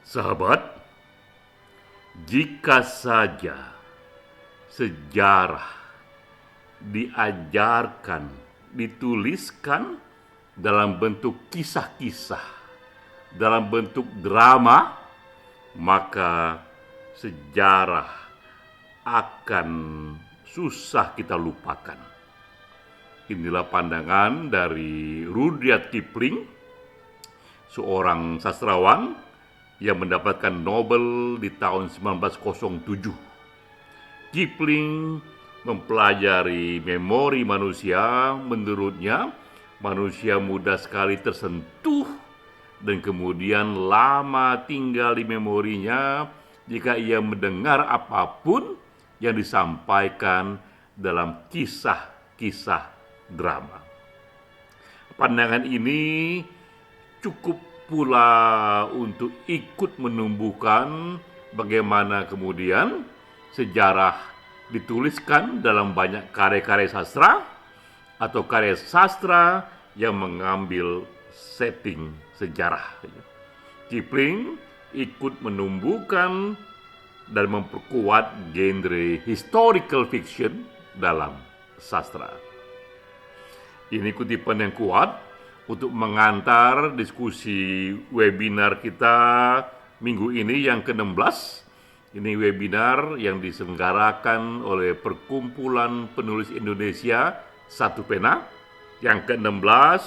Sahabat, jika saja sejarah diajarkan, dituliskan dalam bentuk kisah-kisah, dalam bentuk drama, maka sejarah akan susah kita lupakan. Inilah pandangan dari Rudyard Kipling, seorang sastrawan yang mendapatkan Nobel di tahun 1907. Kipling mempelajari memori manusia. Menurutnya, manusia mudah sekali tersentuh dan kemudian lama tinggal di memorinya jika ia mendengar apapun yang disampaikan dalam kisah-kisah drama. Pandangan ini cukup pula untuk ikut menumbuhkan bagaimana kemudian sejarah dituliskan dalam banyak karya-karya sastra atau karya sastra yang mengambil setting sejarah. Kipling ikut menumbuhkan dan memperkuat genre historical fiction dalam sastra. Ini kutipan yang kuat untuk mengantar diskusi webinar kita minggu ini yang ke-16. Ini webinar yang diselenggarakan oleh Perkumpulan Penulis Indonesia Satu Pena. Yang ke-16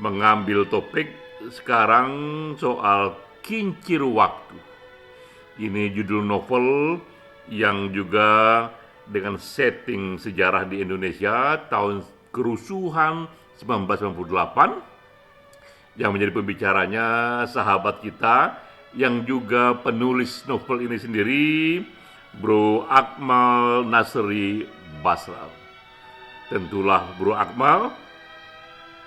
mengambil topik sekarang soal Kincir Waktu. Ini judul novel yang juga dengan setting sejarah di Indonesia tahun kerusuhan 1998, yang menjadi pembicaranya sahabat kita yang juga penulis novel ini sendiri, Bro Akmal Nasri Basral. Tentulah Bro Akmal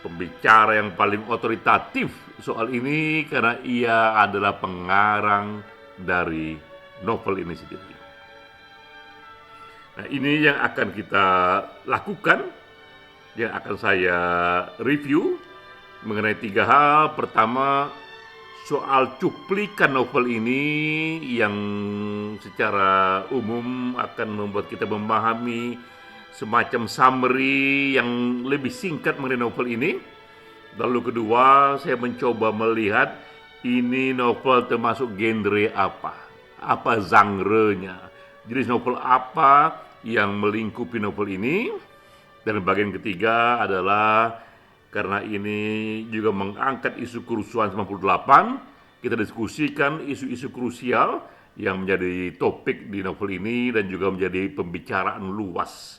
pembicara yang paling otoritatif soal ini karena ia adalah pengarang dari novel ini sendiri. Nah, ini yang akan kita lakukan, yang akan saya review mengenai 3 hal. Pertama, soal cuplikan novel ini yang secara umum akan membuat kita memahami semacam summary yang lebih singkat mengenai novel ini. Lalu kedua, saya mencoba melihat ini novel termasuk genre apa genre-nya. Jenis novel apa yang melingkupi novel ini. Dan bagian ketiga adalah karena ini juga mengangkat isu kerusuhan 98, kita diskusikan isu-isu krusial yang menjadi topik di novel ini dan juga menjadi pembicaraan luas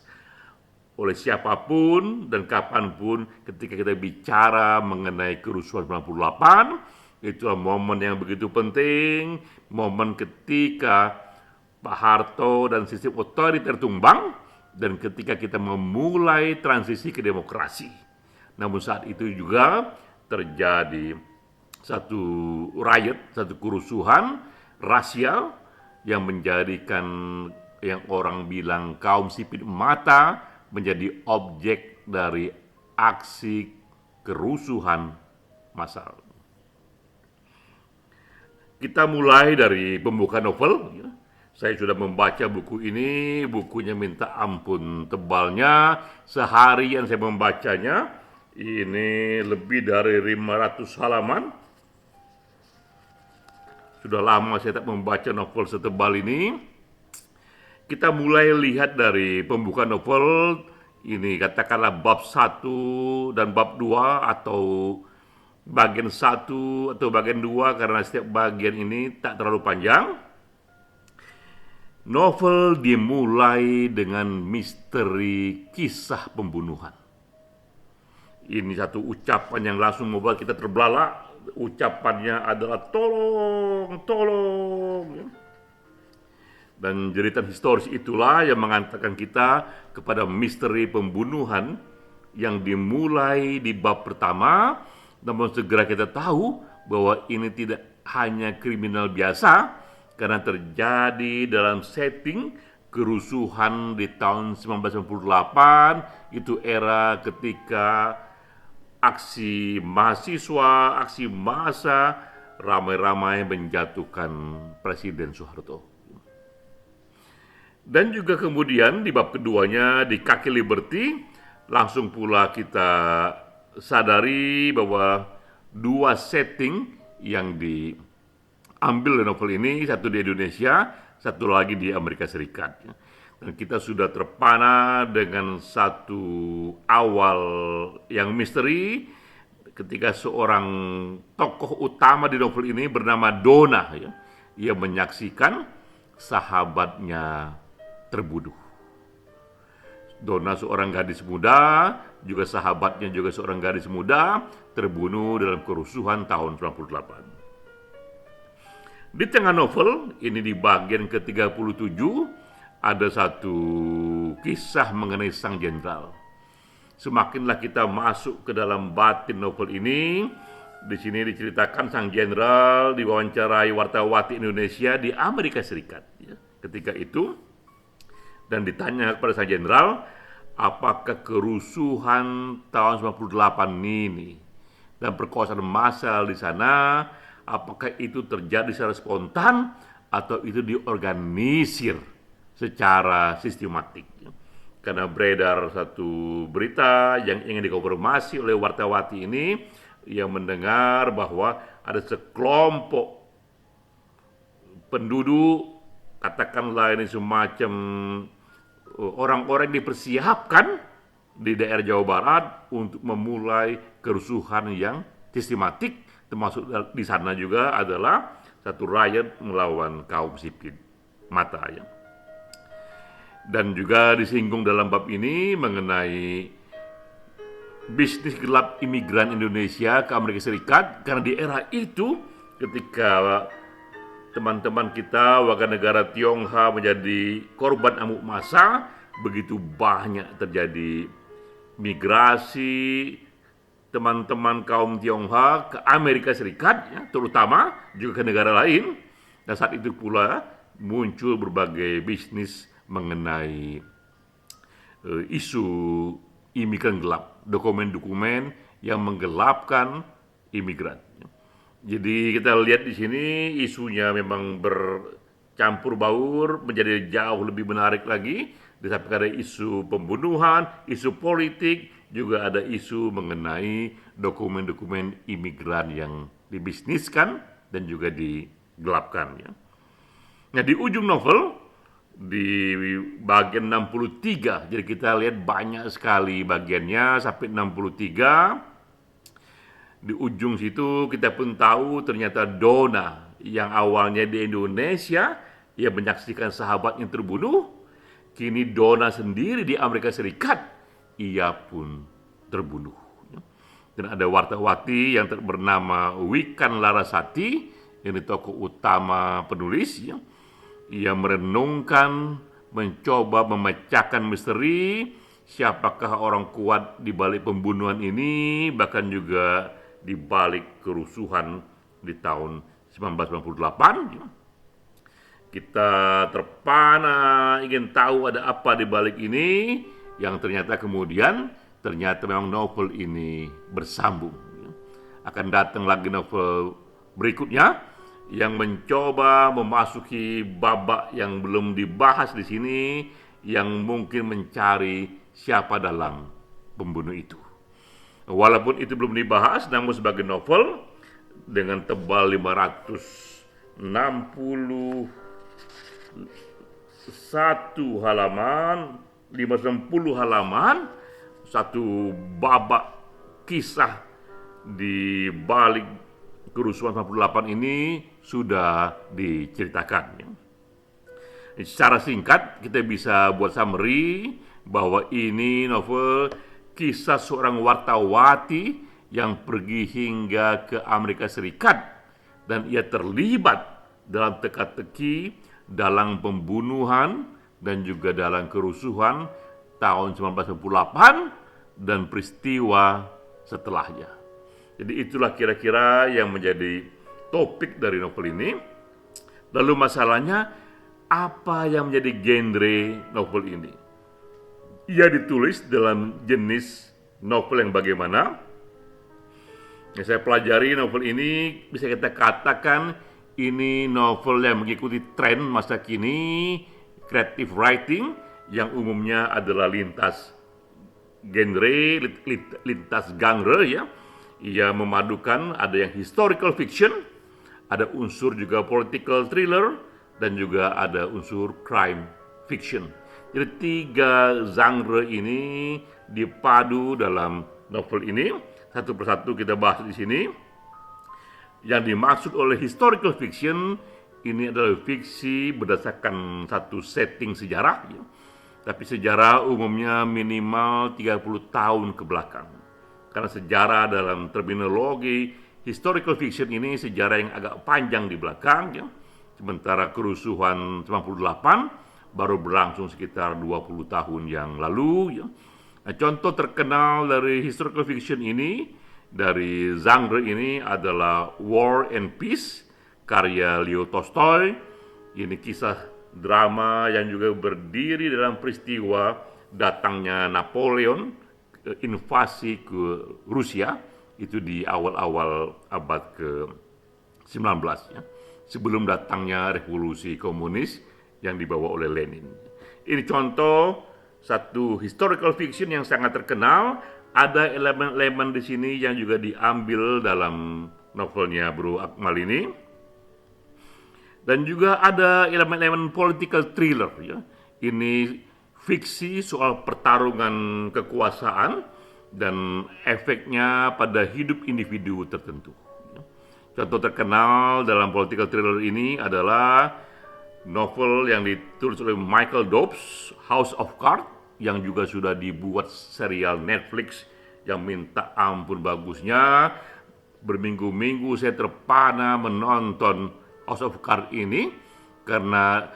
oleh siapapun dan kapanpun ketika kita bicara mengenai kerusuhan 98. Itulah momen yang begitu penting, momen ketika Pak Harto dan sistem otoriter tumbang, dan ketika kita memulai transisi ke demokrasi. Namun saat itu juga terjadi satu riot, satu kerusuhan rasial yang menjadikan yang orang bilang kaum sipil mata menjadi objek dari aksi kerusuhan massal. Kita mulai dari pembukaan novel. Saya sudah membaca buku ini, bukunya minta ampun tebalnya. Seharian saya membacanya. Ini lebih dari 500 halaman. Sudah lama saya tak membaca novel setebal ini. Kita mulai lihat dari pembukaan novel ini, katakanlah bab 1 dan bab 2 atau bagian 1 atau bagian 2 karena setiap bagian ini tak terlalu panjang. Novel dimulai dengan misteri kisah pembunuhan. Ini satu ucapan yang langsung membuat kita terbelalak. Ucapannya adalah tolong, tolong. Dan jeritan historis itulah yang mengantarkan kita kepada misteri pembunuhan yang dimulai di bab pertama. Namun segera kita tahu bahwa ini tidak hanya kriminal biasa, karena terjadi dalam setting kerusuhan di tahun 1998. Itu era ketika aksi mahasiswa, aksi massa ramai-ramai menjatuhkan Presiden Soeharto. Dan juga kemudian di bab keduanya di Kaki Liberty, langsung pula kita sadari bahwa dua setting yang diambil novel ini, satu di Indonesia, satu lagi di Amerika Serikat. Dan kita sudah terpana dengan satu awal yang misteri ketika seorang tokoh utama di novel ini bernama Donna, ya, ia menyaksikan sahabatnya terbunuh. Donna seorang gadis muda, juga sahabatnya juga seorang gadis muda, terbunuh dalam kerusuhan tahun 98. Di tengah novel, ini di bagian ke-37, ada satu kisah mengenai sang jenderal. Semakinlah kita masuk ke dalam batin novel ini, di sini diceritakan sang jenderal diwawancarai wartawati Indonesia di Amerika Serikat. Ketika itu, dan ditanya kepada sang jenderal, apakah kerusuhan tahun 98 ini dan perkosaan massal di sana, apakah itu terjadi secara spontan atau itu diorganisir secara sistematik? Karena beredar satu berita yang ingin dikonfirmasi oleh wartawati ini, ia mendengar bahwa ada sekelompok penduduk, katakanlah ini semacam orang-orang dipersiapkan di daerah Jawa Barat untuk memulai kerusuhan yang sistematik, termasuk di sana juga adalah satu riot melawan kaum sipil mata, ya. Dan juga disinggung dalam bab ini mengenai bisnis gelap imigran Indonesia ke Amerika Serikat, karena di era itu ketika teman-teman kita warga negara Tionghoa menjadi korban amuk massa, begitu banyak terjadi migrasi teman-teman kaum Tionghoa ke Amerika Serikat, ya, terutama juga ke negara lain. Dan saat itu pula muncul berbagai bisnis mengenai isu imigran gelap, dokumen-dokumen yang menggelapkan imigran. Jadi kita lihat di sini isunya memang bercampur baur, menjadi jauh lebih menarik lagi. Di samping ada isu pembunuhan, isu politik, juga ada isu mengenai dokumen-dokumen imigran yang dibisniskan dan juga digelapkan, ya. Nah, di ujung novel di bagian 63, jadi kita lihat banyak sekali bagiannya sampai 63. Di ujung situ kita pun tahu ternyata Donna yang awalnya di Indonesia, ia menyaksikan sahabat yang terbunuh, kini Donna sendiri di Amerika Serikat, ia pun terbunuh. Dan ada wartawati yang bernama Wikan Larasati, ini tokoh utama penulis, ya. Ia merenungkan, mencoba memecahkan misteri siapakah orang kuat di balik pembunuhan ini, bahkan juga di balik kerusuhan di tahun 1998. Kita terpana ingin tahu ada apa di balik ini, yang ternyata kemudian memang novel ini bersambung. Akan datang lagi novel berikutnya yang mencoba memasuki babak yang belum dibahas di sini, yang mungkin mencari siapa dalam pembunuh itu. Walaupun itu belum dibahas, namun sebagai novel dengan tebal 561 halaman, 560 halaman, satu babak kisah di balik kerusuhan 98 ini sudah diceritakan. Secara singkat kita bisa buat summary bahwa ini novel kisah seorang wartawati yang pergi hingga ke Amerika Serikat dan ia terlibat dalam teka-teki dalam pembunuhan dan juga dalam kerusuhan tahun 1998 dan peristiwa setelahnya. Jadi itulah kira-kira yang menjadi topik dari novel ini. Lalu masalahnya, apa yang menjadi genre novel ini? Ia ditulis dalam jenis novel yang bagaimana? Yang saya pelajari novel ini bisa kita katakan ini novel yang mengikuti tren masa kini, creative writing yang umumnya adalah lintas genre, lintas genre ya. Ia memadukan ada yang historical fiction, ada unsur juga political thriller, dan juga ada unsur crime fiction. Jadi tiga genre ini dipadu dalam novel ini. Satu persatu kita bahas di sini. Yang dimaksud oleh historical fiction ini adalah fiksi berdasarkan satu setting sejarah ya. Tapi sejarah umumnya minimal 30 tahun ke belakang. Karena sejarah dalam terminologi historical fiction ini sejarah yang agak panjang di belakang ya. Sementara kerusuhan 98 baru berlangsung sekitar 20 tahun yang lalu ya. Nah, contoh terkenal dari historical fiction ini, dari genre ini adalah War and Peace, karya Leo Tolstoy. Ini kisah drama yang juga berdiri dalam peristiwa datangnya Napoleon, invasi ke Rusia, itu di awal-awal abad ke-19 ya. Sebelum datangnya revolusi komunis yang dibawa oleh Lenin. Ini contoh satu historical fiction yang sangat terkenal. Ada elemen-elemen di sini yang juga diambil dalam novelnya Bro Akmal ini. Dan juga ada elemen-elemen political thriller ya. Ini fiksi soal pertarungan kekuasaan dan efeknya pada hidup individu tertentu. Contoh terkenal dalam political thriller ini adalah novel yang ditulis oleh Michael Dobbs, House of Cards, yang juga sudah dibuat serial Netflix yang minta ampun bagusnya. Berminggu-minggu saya terpana menonton House of Cards ini karena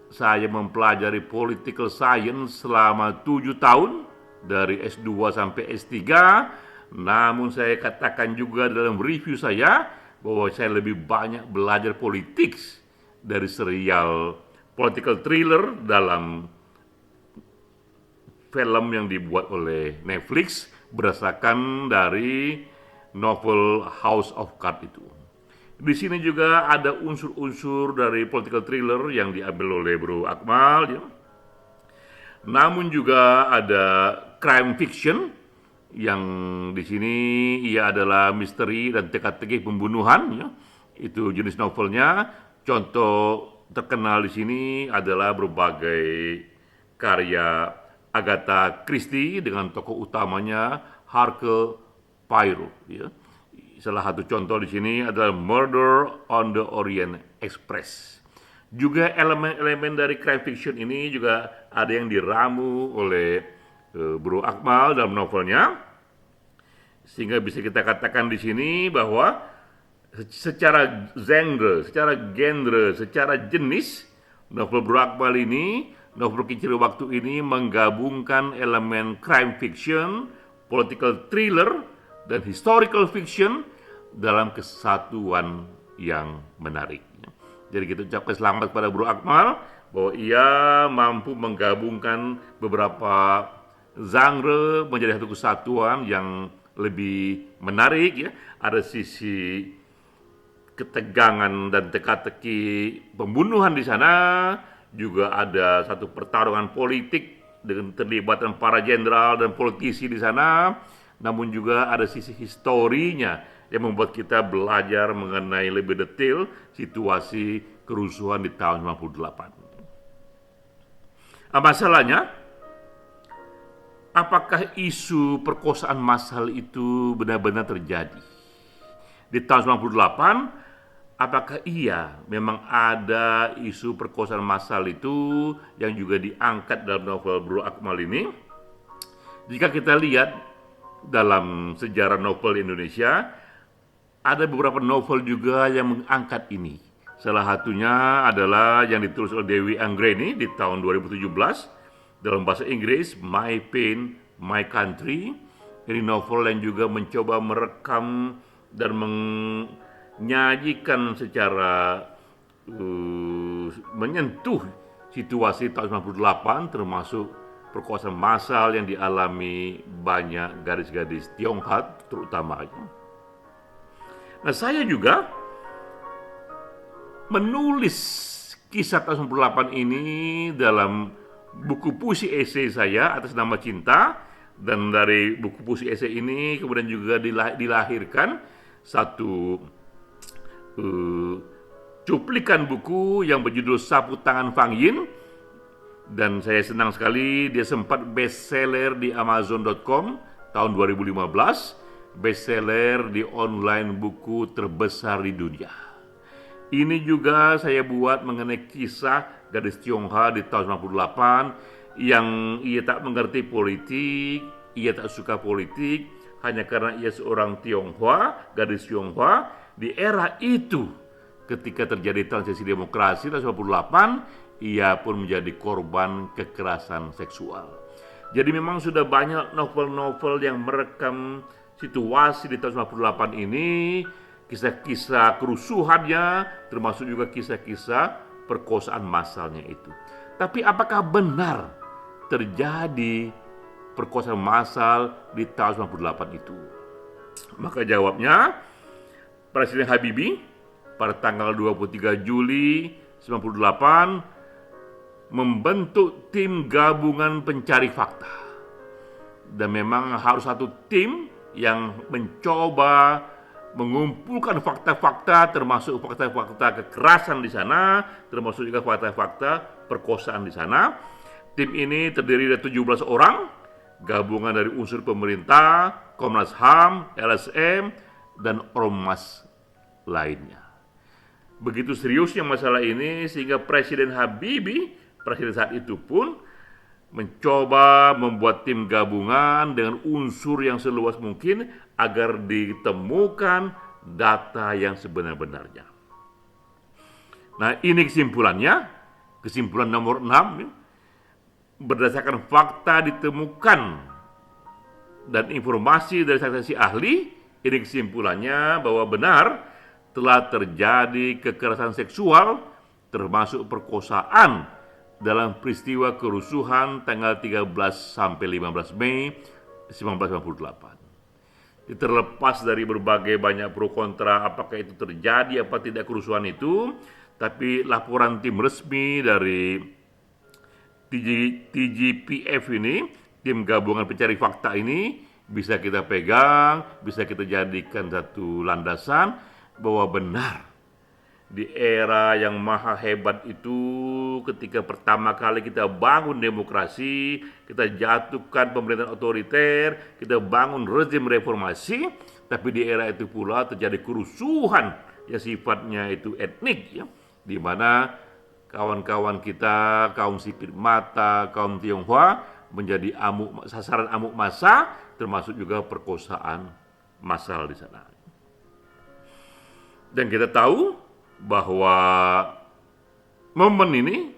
saya mempelajari political science selama 7 tahun dari S2 sampai S3. Namun saya katakan juga dalam review saya bahwa saya lebih banyak belajar politik dari serial political thriller dalam film yang dibuat oleh Netflix berdasarkan dari novel House of Cards itu. Di sini juga ada unsur-unsur dari political thriller yang diambil oleh Bro Akmal ya. Namun juga ada crime fiction yang di sini ia adalah misteri dan teka-teki pembunuhan ya. Itu jenis novelnya. Contoh terkenal di sini adalah berbagai karya Agatha Christie dengan tokoh utamanya Hercule Poirot ya. Salah satu contoh di sini adalah Murder on the Orient Express. Juga elemen-elemen dari crime fiction ini juga ada yang diramu oleh Bro Akmal dalam novelnya. Sehingga bisa kita katakan di sini bahwa secara genre, secara jenis novel Bro Akmal ini, novel Kincir Waktu ini menggabungkan elemen crime fiction, political thriller, dan historical fiction dalam kesatuan yang menarik. Jadi kita ucapkan selamat kepada Bro Akmal bahwa ia mampu menggabungkan beberapa genre menjadi satu kesatuan yang lebih menarik ya. Ada sisi ketegangan dan teka-teki pembunuhan di sana, juga ada satu pertarungan politik dengan terlibatan para jenderal dan politisi di sana. Namun juga ada sisi historinya yang membuat kita belajar mengenai lebih detail situasi kerusuhan di tahun 98. Masalahnya, apakah isu perkosaan massal itu benar-benar terjadi? Di tahun 98, apakah iya memang ada isu perkosaan massal itu yang juga diangkat dalam novel Bro Akmal ini? Jika kita lihat dalam sejarah novel Indonesia, ada beberapa novel juga yang mengangkat ini. Salah satunya adalah yang ditulis oleh Dewi Anggreni di tahun 2017 dalam bahasa Inggris, My Pain, My Country. Ini novel yang juga mencoba merekam dan menyajikan secara menyentuh situasi tahun 98 termasuk perkosaan massal yang dialami banyak gadis-gadis Tionghoa terutamanya. Nah, saya juga menulis kisah tahun 98 ini dalam buku puisi esai saya atas nama Cinta, dan dari buku puisi esai ini kemudian juga dilahirkan satu cuplikan buku yang berjudul Sapu Tangan Fang Yin, dan saya senang sekali dia sempat bestseller di Amazon.com tahun 2015, bestseller di online buku terbesar di dunia. Ini juga saya buat mengenai kisah gadis Tionghoa di tahun 98 yang ia tak mengerti politik, ia tak suka politik hanya karena ia seorang Tionghoa, gadis Tionghoa di era itu. Ketika terjadi transisi demokrasi tahun 98, ia pun menjadi korban kekerasan seksual. Jadi memang sudah banyak novel-novel yang merekam situasi di tahun 98 ini, kisah-kisah kerusuhannya, termasuk juga kisah-kisah perkosaan massalnya itu. Tapi apakah benar terjadi perkosaan massal di tahun 98 itu? Maka jawabnya, Presiden Habibie pada tanggal 23 Juli 98 membentuk tim gabungan pencari fakta. Dan memang harus satu tim yang mencoba mengumpulkan fakta-fakta, termasuk fakta-fakta kekerasan di sana, termasuk juga fakta-fakta perkosaan di sana. Tim ini terdiri dari 17 orang, gabungan dari unsur pemerintah, Komnas HAM, LSM, dan ormas lainnya. Begitu seriusnya masalah ini sehingga Presiden Habibie, presiden saat itu pun mencoba membuat tim gabungan dengan unsur yang seluas mungkin agar ditemukan data yang sebenar-benarnya. Nah, ini kesimpulan nomor 6, berdasarkan fakta ditemukan dan informasi dari saksi ahli, ini kesimpulannya bahwa benar telah terjadi kekerasan seksual termasuk perkosaan dalam peristiwa kerusuhan tanggal 13 sampai 15 Mei 1998. Terlepas dari berbagai banyak pro kontra apakah itu terjadi apa tidak kerusuhan itu, tapi laporan tim resmi dari TGPF ini, tim gabungan pencari fakta ini, bisa kita pegang, bisa kita jadikan satu landasan bahwa benar di era yang maha hebat itu, ketika pertama kali kita bangun demokrasi, kita jatuhkan pemerintahan otoriter, kita bangun rezim reformasi, tapi di era itu pula terjadi kerusuhan yang sifatnya itu etnik, ya, di mana kawan-kawan kita, kaum sipit mata, kaum Tionghoa menjadi sasaran amuk massa, termasuk juga perkosaan massal di sana. Dan kita tahu bahwa momen ini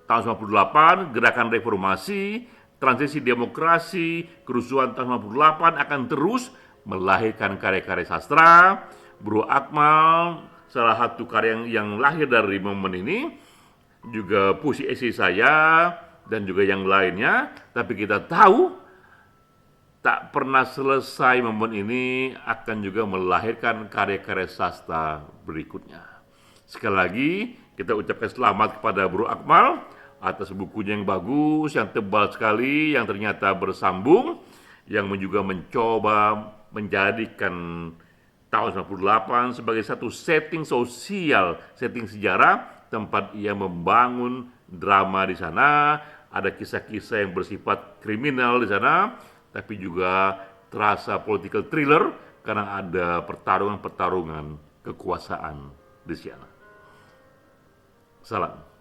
tahun 98, gerakan reformasi, transisi demokrasi, kerusuhan tahun 98 akan terus melahirkan karya-karya sastra. Bro Akmal salah satu karya yang lahir dari momen ini, juga puisi esai saya dan juga yang lainnya. Tapi kita tahu tak pernah selesai momen ini akan juga melahirkan karya-karya sastra berikutnya. Sekali lagi kita ucapkan selamat kepada Bro Akmal atas bukunya yang bagus, yang tebal sekali, yang ternyata bersambung, yang juga mencoba menjadikan tahun 98 sebagai satu setting sosial, setting sejarah, tempat ia membangun drama di sana, ada kisah-kisah yang bersifat kriminal di sana, tapi juga terasa political thriller karena ada pertarungan-pertarungan kekuasaan di sana. Salam.